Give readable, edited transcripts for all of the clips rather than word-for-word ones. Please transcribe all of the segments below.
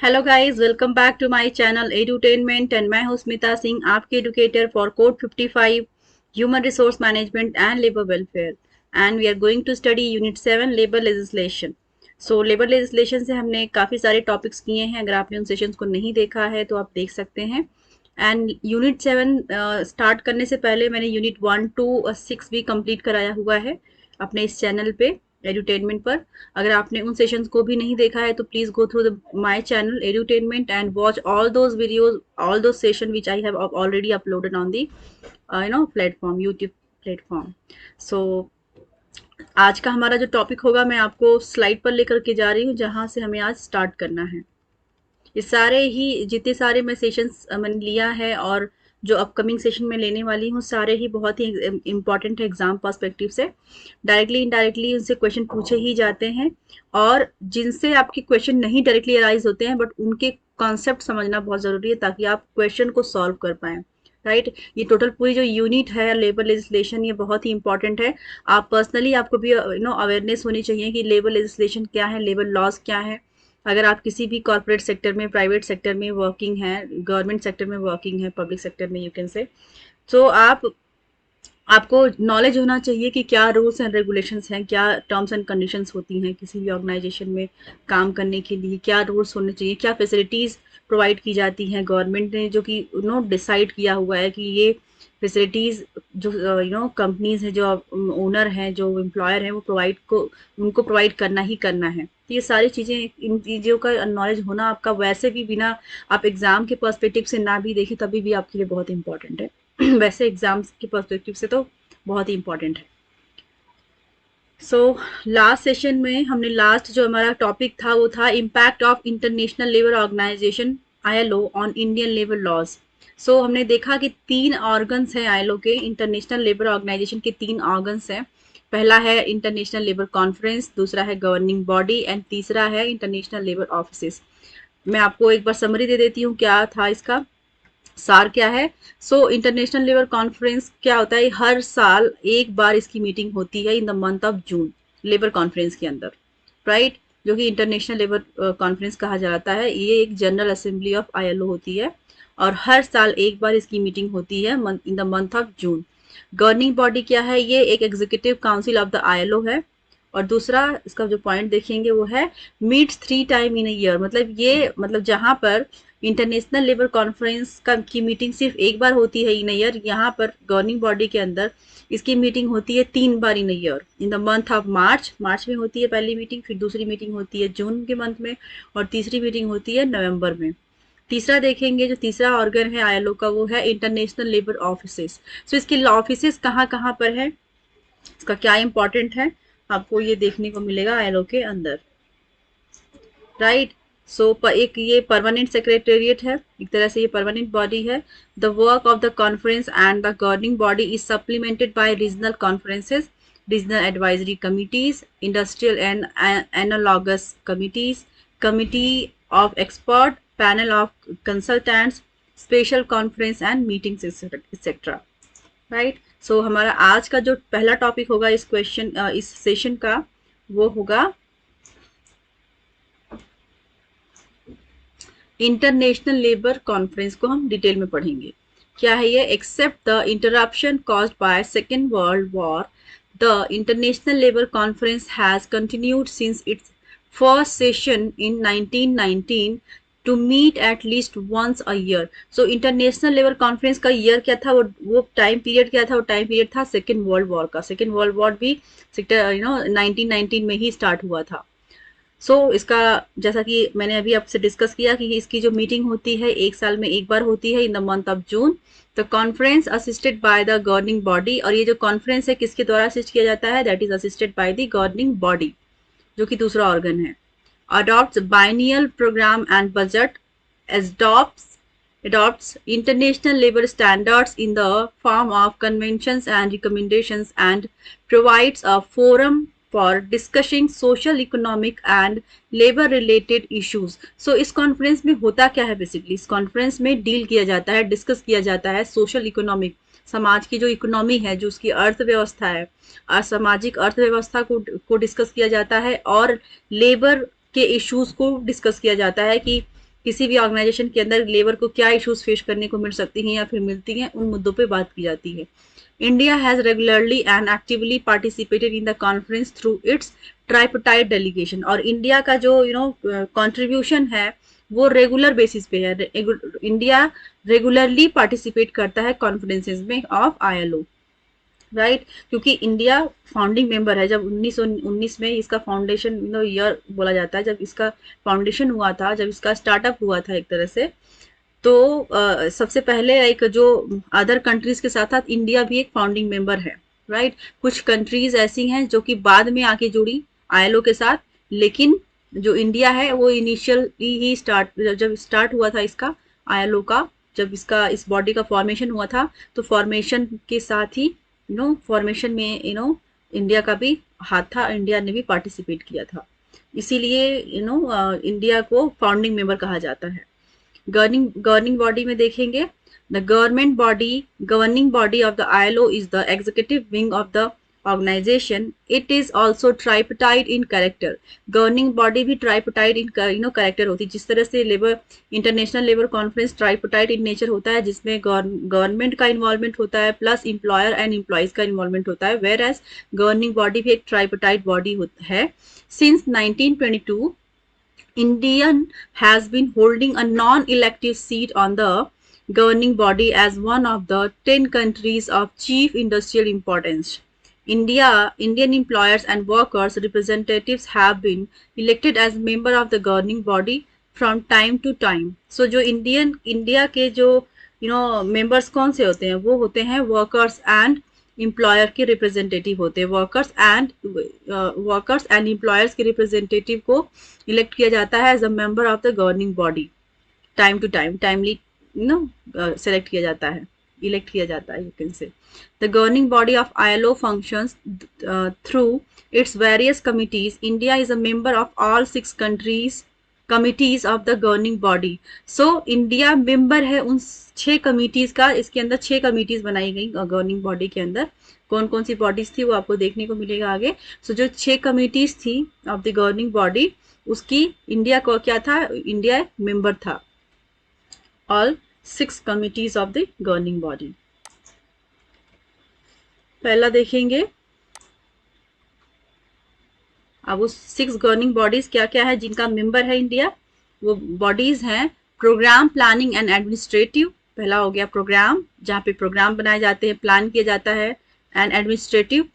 Hello guys, welcome back to my channel edutainment and मैं हूं स्मिता सिंह, आपके educator for code 55 human resource management and labour welfare. And we are going to study unit 7 labour legislation. So labour legislation से हमने काफ़ी सारे topics किए हैं। अगर आपने उन सेशंस को नहीं देखा है तो आप देख सकते हैं। एंड यूनिट 7 स्टार्ट करने से पहले मैंने यूनिट 1 टू 6 भी कंप्लीट कराया हुआ है अपने इस चैनल पे एडुटेनमेंट पर। अगर आपने उन सेशंस को भी नहीं देखा है तो please go through the my channel edutainment and watch all those videos, all those session which I have already uploaded on the platform, YouTube platform. So आज का हमारा जो टॉपिक होगा मैं आपको स्लाइड पर लेकर के जा रही हूँ, जहाँ से हमें आज स्टार्ट करना है। ये सारे ही जितने सारे मैं सेशंस मैंने लिया है और जो अपकमिंग सेशन में लेने वाली हूँ, सारे ही बहुत ही इंपॉर्टेंट है एग्जाम पर्सपेक्टिव से। डायरेक्टली इनडायरेक्टली उनसे क्वेश्चन पूछे ही जाते हैं, और जिनसे आपके क्वेश्चन नहीं डायरेक्टली अराइज होते हैं बट उनके कॉन्सेप्ट समझना बहुत ज़रूरी है ताकि आप क्वेश्चन को सॉल्व कर पाएँ। राइट, ये टोटल पूरी जो यूनिट है लेबर लेजिस्लेशन, ये बहुत ही इंपॉर्टेंट है। आप पर्सनली आपको भी अवेयरनेस होनी चाहिए कि लेबर लेजिस्लेशन क्या है, लेबर लॉज क्या है। अगर आप किसी भी कॉर्पोरेट सेक्टर में, प्राइवेट सेक्टर में वर्किंग है, गवर्नमेंट सेक्टर में वर्किंग है, पब्लिक सेक्टर में, यू कैन से, तो आपको नॉलेज होना चाहिए कि क्या रूल्स एंड रेगुलेशंस हैं, क्या टर्म्स एंड कंडीशंस होती हैं किसी भी ऑर्गेनाइजेशन में काम करने के लिए, क्या रूल्स होने चाहिए, क्या फैसिलिटीज़ प्रोवाइड की जाती हैं गवर्नमेंट ने, जो कि डिसाइड किया हुआ है कि ये फैसिलिटीज़ जो कंपनीज हैं, जो ओनर हैं, जो एम्प्लॉयर हैं, वो उनको प्रोवाइड करना ही करना है। तो ये सारी चीज़ें, इन चीज़ों का नॉलेज होना आपका वैसे भी, बिना आप एग्ज़ाम के पर्सपेक्टिव से ना भी देखें तभी भी आपके लिए बहुत इंपॉर्टेंट है। वैसे एग्जाम्स के पर्सपेक्टिव से तो बहुत ही इंपॉर्टेंट है। सो लास्ट सेशन में हमने लास्ट जो हमारा टॉपिक था वो था impact of International Labour Organization ILO on Indian labour laws. So हमने देखा कि 3 ऑर्गन्स हैं आईएलओ के, इंटरनेशनल लेबर ऑर्गेनाइजेशन के 3 ऑर्गन्स हैं। पहला है इंटरनेशनल लेबर कॉन्फ्रेंस, दूसरा है गवर्निंग बॉडी एंड तीसरा है इंटरनेशनल लेबर ऑफिस। मैं आपको एक बार समरी दे देती हूँ क्या था इसका सार क्या है। सो इंटरनेशनल लेबर कॉन्फ्रेंस क्या होता है, हर साल एक बार इसकी मीटिंग होती है इन the month of June, labour conference के अंदर। राइट, जो कि इंटरनेशनल लेबर कॉन्फ्रेंस कहा जाता है। ये एक जनरल असेंबली ऑफ आईएलओ होती है और हर साल एक बार इसकी मीटिंग होती है इन the month of June. Governing body क्या है, ये एक executive council of the ILO है। और दूसरा इसका जो पॉइंट देखेंगे वो है meets 3 time in a year. मतलब ये, मतलब जहाँ पर इंटरनेशनल लेबर कॉन्फ्रेंस का की मीटिंग सिर्फ एक बार होती है इन ईयर, यहाँ पर गवर्निंग बॉडी के अंदर इसकी मीटिंग होती है 3 बार in year. In the month of March, March में होती है पहली मीटिंग, फिर दूसरी मीटिंग होती है जून के मंथ में, और तीसरी मीटिंग होती है नवंबर में। तीसरा देखेंगे, जो तीसरा ऑर्गन है आईएलओ का वो है इंटरनेशनल लेबर ऑफिसेस। सो इसके ऑफिसेस कहाँ कहाँ पर है, इसका क्या इंपॉर्टेंट है, आपको ये देखने को मिलेगा आईएलओ के अंदर। राइट, सो एक ये परमानेंट सेक्रेटेरिएट है, एक तरह से ये परमानेंट बॉडी है। The work of the conference and the governing body is supplemented by regional conferences, regional advisory committees, industrial and analogous committees, committee of expert, panel of consultants, special conference and meetings etcetera. Right, so हमारा आज का जो पहला topic होगा इस session का, वो होगा इंटरनेशनल लेबर कॉन्फ्रेंस को हम डिटेल में पढ़ेंगे। क्या है ये, except the interruption caused by second world war, the international labour conference has continued since its first session in 1919 to meet at least once a year. So international labour conference का year क्या था, वो time period क्या था, वो time period था second world war का। Second world war भी 1919 में ही स्टार्ट हुआ था। इसका, जैसा कि मैंने अभी आपसे डिस्कस किया कि इसकी जो मीटिंग होती है एक साल में एक बार होती है इन the month of June. The conference assisted by the governing body, और ये जो कॉन्फ्रेंस है किसके द्वारा असिस्ट किया जाता है, that is assisted by the governing body, जो कि दूसरा ऑर्गन है। Adopt biennial programme and budget, adopts international labor standards in the form of conventions and recommendations, and provides a forum for discussing social, economic and labor related issues. So इस conference में होता क्या है, basically इस conference में deal किया जाता है, डिस्कस किया जाता है सोशल, इकोनॉमिक, समाज की जो इकोनॉमी है, जो उसकी अर्थव्यवस्था है, सामाजिक अर्थव्यवस्था को डिस्कस किया जाता है, और लेबर के इश्यूज को डिस्कस किया जाता है कि किसी भी ऑर्गेनाइजेशन के अंदर लेबर को क्या इश्यूज फेस करने को मिल सकती हैं या फिर मिलती हैं, उन मुद्दों पे बात की जाती है। India has regularly and actively participated in the conference through it's tripartite delegation. और इंडिया का जो कंट्रीब्यूशन है वो रेगुलर बेसिस पे है। इंडिया रेगुलरली पार्टिसिपेट करता है कॉन्फ्रेंसेज में ऑफ ILO, राइट, क्योंकि इंडिया फाउंडिंग मेंबर है। जब 1919 में इसका फाउंडेशन ईयर बोला जाता है, जब इसका फाउंडेशन हुआ था, जब इसका स्टार्टअप हुआ था एक तरह से, तो सबसे पहले एक जो अदर कंट्रीज के साथ साथ इंडिया भी एक फाउंडिंग मेंबर है, राइट। कुछ कंट्रीज ऐसी हैं जो कि बाद में आके जुड़ी ILO के साथ, लेकिन जो इंडिया है वो इनिशियली ही जब स्टार्ट हुआ था इसका ILO का, जब इसका इस बॉडी का फॉर्मेशन हुआ था, तो फॉर्मेशन के साथ ही फॉर्मेशन में इंडिया का भी हाथ था, इंडिया ने भी पार्टिसिपेट किया था, इसीलिए इंडिया को फाउंडिंग मेंबर कहा जाता है। गवर्निंग बॉडी में देखेंगे, the governing body of the ILO is the executive wing of the organisation. It is also tripartite in character. Governing body भी ट्राइपार्टाइट इन कैरेक्टर होती है, जिस तरह से international labour conference tripartite in nature होता है, जिसमें गवर्नमेंट का इन्वॉल्वमेंट होता है प्लस एम्प्लॉयर एंड एम्प्लॉइज का इन्वॉल्वमेंट होता है, वेयर एज गवर्निंग बॉडी भी एक ट्राइपार्टाइट बॉडी है। Since 1922 Indian has been holding a non-elective seat on the governing body as one of the 10 countries of chief industrial importance. Indian employers and workers representatives have been elected as member of the governing body from time to time. So जो India के जो members कौन से होते हैं, वो होते हैं workers and एम्प्लॉयर के रिप्रेजेंटेटिव होते हैं। वर्कर्स एंड एम्प्लॉयर्स के रिप्रेजेंटेटिव को इलेक्ट किया जाता है as a member of the governing body. Time to timely select किया जाता है, इलेक्ट किया जाता है, you can say. The governing body of ILO functions through its various committees. India is a member of all 6 countries committees of the governing body. So India member है उन 6 committees का। इसके अंदर 6 कमिटीज बनाई गई गवर्निंग बॉडी के अंदर। कौन कौन सी बॉडीज थी वो आपको देखने को मिलेगा आगे। सो जो 6 कमिटीज थी ऑफ द गवर्निंग बॉडी, उसकी इंडिया को क्या था, इंडिया मेंबर था all 6 committees of the governing body. पहला देखेंगे, अब वो 6 गवर्निंग बॉडीज क्या क्या है जिनका मेंबर है इंडिया। वो बॉडीज हैं प्रोग्राम, प्लानिंग एंड एडमिनिस्ट्रेटिव। पहला हो गया प्रोग्राम, जहाँ पे प्रोग्राम बनाए जाते हैं, प्लान किया जाता है, and administrative,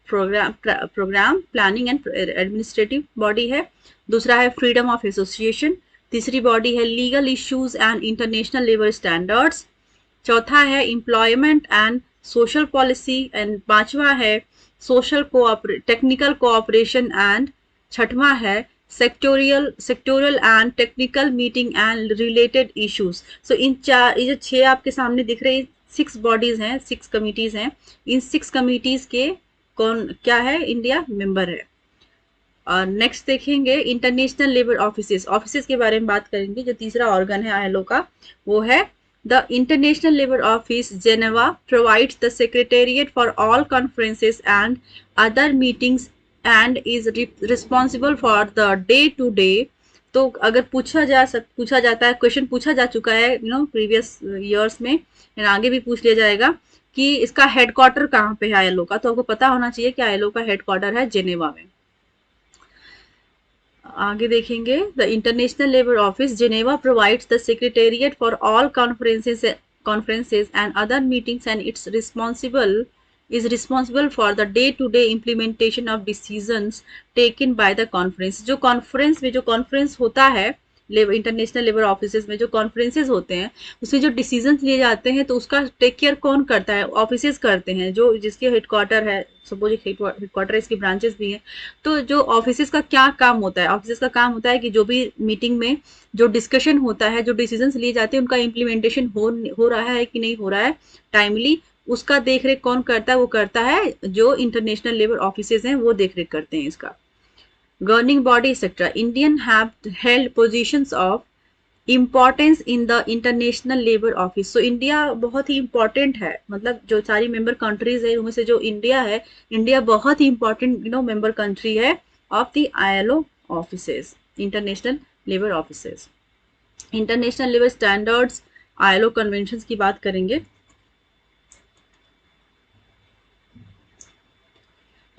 programme planning and administrative body है। दूसरा है फ्रीडम ऑफ एसोसिएशन। तीसरी बॉडी है legal issues and international labour standards. चौथा है employment and social policy, and पांचवा है टेक्निकल कोऑपरेशन, एंड छठवां है sectoral and technical meeting and related issues. So in ये जो 6 आपके सामने दिख रहे 6 बॉडीज हैं, 6 कमिटीज हैं, इन 6 कमिटीज के कौन क्या है, इंडिया मेंबर है। और नेक्स्ट देखेंगे इंटरनेशनल लेबर ऑफिसेज के बारे में बात करेंगे। जो तीसरा ऑर्गन है ILO का वो है the international labour office Geneva, provides the secretariat for all conferences and other meetings and is responsible for the day to day. तो अगर पूछा जाता है, क्वेश्चन पूछा जा चुका है प्रीवियस ईयर्स में, आगे भी पूछ लिया जाएगा कि इसका हेडक्वार्टर कहाँ पे है ILO का, तो आपको पता होना चाहिए कि ILO का हेडक्वार्टर है जेनेवा में। आगे देखेंगे, the international labour office Geneva provides the secretariat for all conferences and other meetings and it's is responsible for the day-to-day implementation of decisions taken by the conference। जो conference होता है international labour offices में, जो conferences होते हैं उसमें जो decision लिए जाते हैं, तो उसका टेक केयर कौन करता है, ऑफिसेज करते हैं, जो जिसके हेडक्वार्टर है, सपोज हेडक्वार्टर इसकी ब्रांचेस भी हैं। तो जो ऑफिसेज का क्या काम होता है, ऑफिसेज का काम होता है कि जो भी मीटिंग में जो डिस्कशन होता है, जो डिसीजन लिए जाते हैं, उनका इम्प्लीमेंटेशन हो रहा है कि नहीं हो रहा है टाइमली, उसका देखरेख कौन करता है, वो करता है जो इंटरनेशनल लेबर ऑफिसेज हैं, वो देखरेख करते हैं इसका। Governing body etcetera. Indian have held positions of importance in the international labour office. So India बहुत ही इंपॉर्टेंट है, मतलब जो सारी मेंबर कंट्रीज है उनमें से जो इंडिया है, इंडिया बहुत ही इंपॉर्टेंट मेंबर कंट्री है of the ILO offices, international labour offices. International labour standards ILO conventions की बात करेंगे।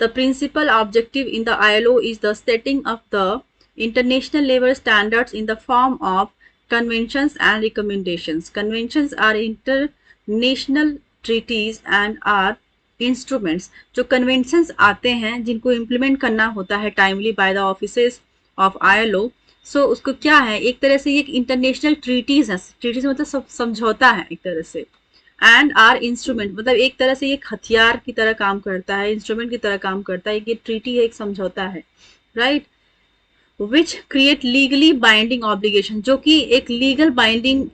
The principal objective in the ILO is the setting of the international labor standards in the form of conventions and recommendations. Conventions are international treaties and are instruments. जो conventions आते हैं जिनको implement करना होता है timely by the offices of ILO, so उसको क्या है, एक तरह से ये इंटरनेशनल ट्रीटीज है। ट्रीटीज मतलब समझौता है एक तरह से। एंड आर इंस्ट्रूमेंट मतलब एक तरह से ये हथियार की तरह काम करता है, इंस्ट्रूमेंट की तरह काम करता है। ये ट्रीटी है, एक समझौता है, right. Which create legally binding obligation, जो कि एक legal binding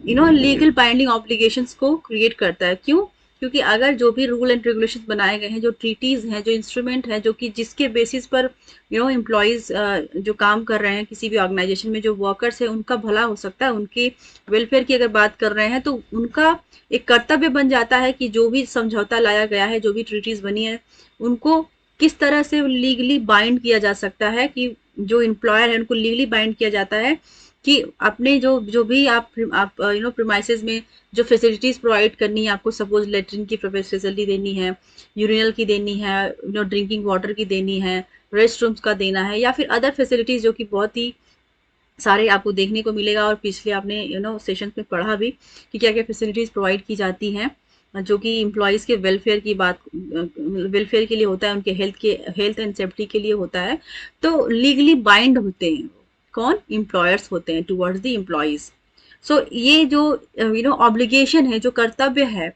legal binding obligations को क्रिएट करता है। क्यों? क्योंकि अगर जो भी रूल एंड रेगुलेशंस बनाए गए हैं, जो ट्रीटीज हैं, जो इंस्ट्रूमेंट हैं, जो कि जिसके बेसिस पर एम्प्लॉयज जो काम कर रहे हैं किसी भी ऑर्गेनाइजेशन में, जो वर्कर्स है उनका भला हो सकता है, उनके वेलफेयर की अगर बात कर रहे हैं तो उनका एक कर्तव्य बन जाता है कि जो भी समझौता लाया गया है, जो भी ट्रीटीज बनी है, उनको किस तरह से लीगली बाइंड किया जा सकता है, कि जो एम्प्लॉयर है उनको लीगली बाइंड किया जाता है कि अपने जो भी आप प्रीमाइसेस में जो फैसिलिटीज प्रोवाइड करनी है आपको, सपोज लेटरिन की फैसिलिटी देनी है, यूरिनल की देनी है, ड्रिंकिंग वाटर की देनी है, रेस्ट रूम्स का देना है, या फिर अदर फैसिलिटीज जो कि बहुत ही सारे आपको देखने को मिलेगा। और पिछले आपने सेशन में पढ़ा भी कि क्या क्या फैसिलिटीज प्रोवाइड की जाती हैं जो कि एम्प्लॉयज़ के वेलफेयर के लिए होता है, उनके हेल्थ एंड सेफ्टी के लिए होता है। तो लीगली बाइंड होते हैं कौन? एम्प्लॉयर्स होते हैं टुवर्ड्स द एम्प्लॉयज़। सो ये जो ऑब्लिगेशन है, जो कर्तव्य है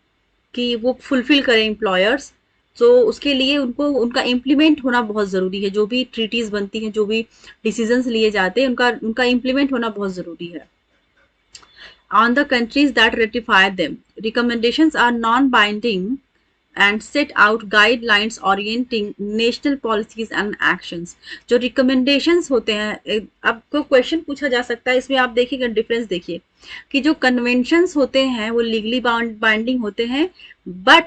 कि वो फुलफिल करें एम्प्लॉयर्स, तो उसके लिए उनको उनका इम्प्लीमेंट होना बहुत ज़रूरी है। जो भी ट्रीटीज बनती हैं, जो भी डिसीजंस लिए जाते हैं, उनका इम्प्लीमेंट होना बहुत ज़रूरी है। On the countries that ratify them, recommendations are non-binding and set out guidelines orienting national policies and actions. जो recommendations होते हैं, आपको क्वेश्चन पूछा जा सकता है इसमें, आप देखिएगा डिफरेंस देखिए कि जो कन्वेंशंस होते हैं वो लीगली बाइंडिंग होते हैं, बट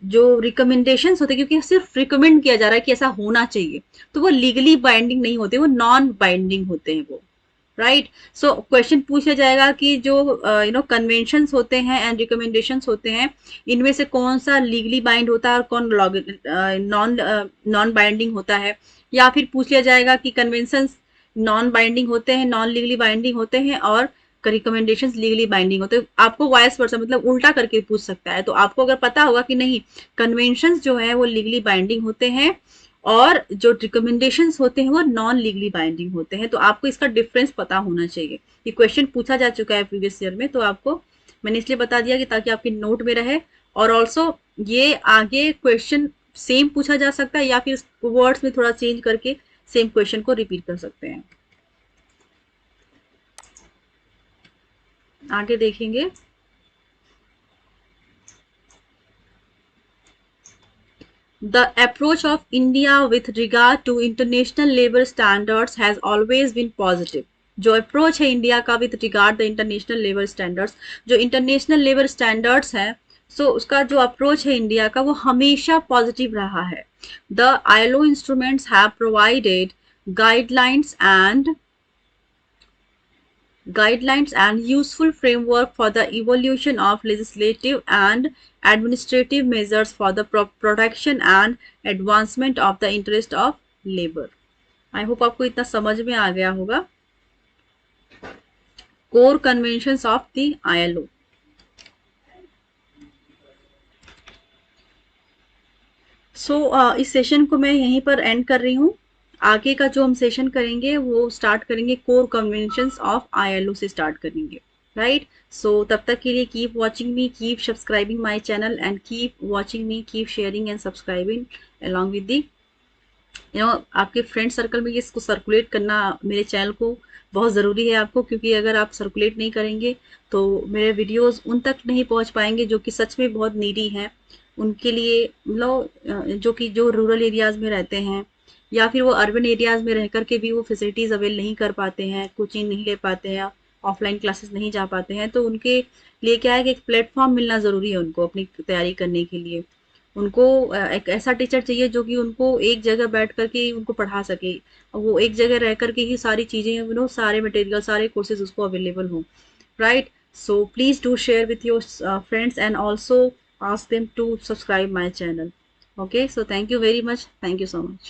जो रिकमेंडेशंस होते हैं, क्योंकि सिर्फ रिकमेंड किया जा रहा है कि ऐसा होना चाहिए, तो वो लीगली बाइंडिंग नहीं होते, वो नॉन बाइंडिंग होते हैं वो, राइट। सो क्वेश्चन पूछा जाएगा कि जो कन्वेंशंस होते हैं एंड रिकमेंडेशंस होते हैं, इनमें से कौन सा लीगली बाइंड होता है और कौन नॉन बाइंडिंग होता है। या फिर पूछ लिया जाएगा कि कन्वेंशंस नॉन बाइंडिंग होते हैं, नॉन लीगली बाइंडिंग होते हैं, और रिकमेंडेशंस लीगली बाइंडिंग होते हैं। आपको वाइस वर्सा मतलब उल्टा करके पूछ सकता है। तो आपको अगर पता होगा कि नहीं, कन्वेंशंस जो है वो लीगली बाइंडिंग होते हैं और जो रिकमेंडेशंस होते हैं वो नॉन लीगली बाइंडिंग होते हैं, तो आपको इसका डिफरेंस पता होना चाहिए। ये क्वेश्चन पूछा जा चुका है प्रीवियस ईयर में, तो आपको मैंने इसलिए बता दिया कि ताकि आपके नोट में रहे। और ऑल्सो ये आगे क्वेश्चन सेम पूछा जा सकता है या फिर वर्ड्स में थोड़ा चेंज करके सेम क्वेश्चन को रिपीट कर सकते हैं। आगे देखेंगे। The approach of India with regard to international labor standards has always been positive. जो अप्रोच है इंडिया का with regard the international labour standards, जो इंटरनेशनल लेबर स्टैंडर्ड्स है, सो उसका जो अप्रोच है इंडिया का वो हमेशा पॉजिटिव रहा है। The ILO instruments have provided guidelines and useful framework for the evolution of legislative and administrative measures for the protection and advancement of the interest of labor. I hope आपको इतना समझ में आ गया होगा। core conventions of the ILO. इस session को मैं यहीं पर एंड कर रही हूँ। आगे का जो हम सेशन करेंगे वो स्टार्ट करेंगे कोर कन्वेंशंस ऑफ आईएलओ से स्टार्ट करेंगे, राइट। सो तब तक के लिए keep watching me, keep subscribing my channel and keep watching me, keep sharing and subscribing along with the आपके फ्रेंड सर्कल में। इसको सर्कुलेट करना मेरे चैनल को बहुत ज़रूरी है आपको, क्योंकि अगर आप सर्कुलेट नहीं करेंगे तो मेरे वीडियोस उन तक नहीं पहुंच पाएंगे जो कि सच में बहुत नीडी हैं। उनके लिए जो रूरल एरियाज़ में रहते हैं या फिर वो अर्बन एरियाज़ में रह कर के भी वो फैसिलिटीज़ अवेल नहीं कर पाते हैं, कोचिंग नहीं ले पाते हैं, ऑफलाइन क्लासेस नहीं जा पाते हैं, तो उनके लिए क्या है कि एक प्लेटफॉर्म मिलना ज़रूरी है उनको अपनी तैयारी करने के लिए। उनको एक ऐसा टीचर चाहिए जो कि उनको एक जगह बैठ करके उनको पढ़ा सके, और वो एक जगह रह करके ही सारी चीज़ें सारे मटेरियल सारे कोर्सेज उसको अवेलेबल हों, right? So please do share with your friends and also ask them to subscribe my channel. Okay, so thank you very much. Thank you so much.